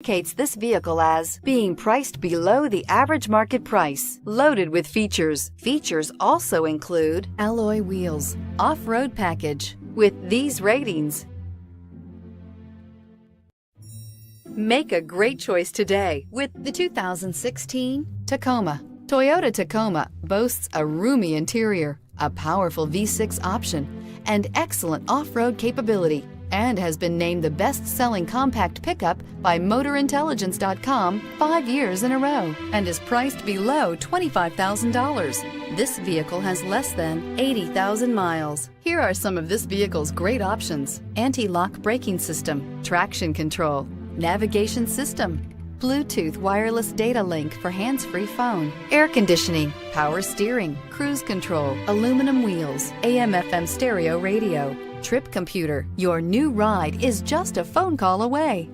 Indicates this vehicle as being priced below the average market price, loaded with features. Features also include alloy wheels, off-road package. With these ratings, make a great choice today with the 2016 Tacoma. Toyota Tacoma boasts a roomy interior, a powerful V6 option, and excellent off-road capability, and has been named the best-selling compact pickup by MotorIntelligence.com 5 years in a row, and is priced below $25,000. This vehicle has less than 80,000 miles. Here are some of this vehicle's great options: anti-lock braking system, traction control, navigation system, Bluetooth wireless data link for hands-free phone, air conditioning, power steering, cruise control, aluminum wheels, AM/FM stereo radio, trip computer. Your new ride is just a phone call away.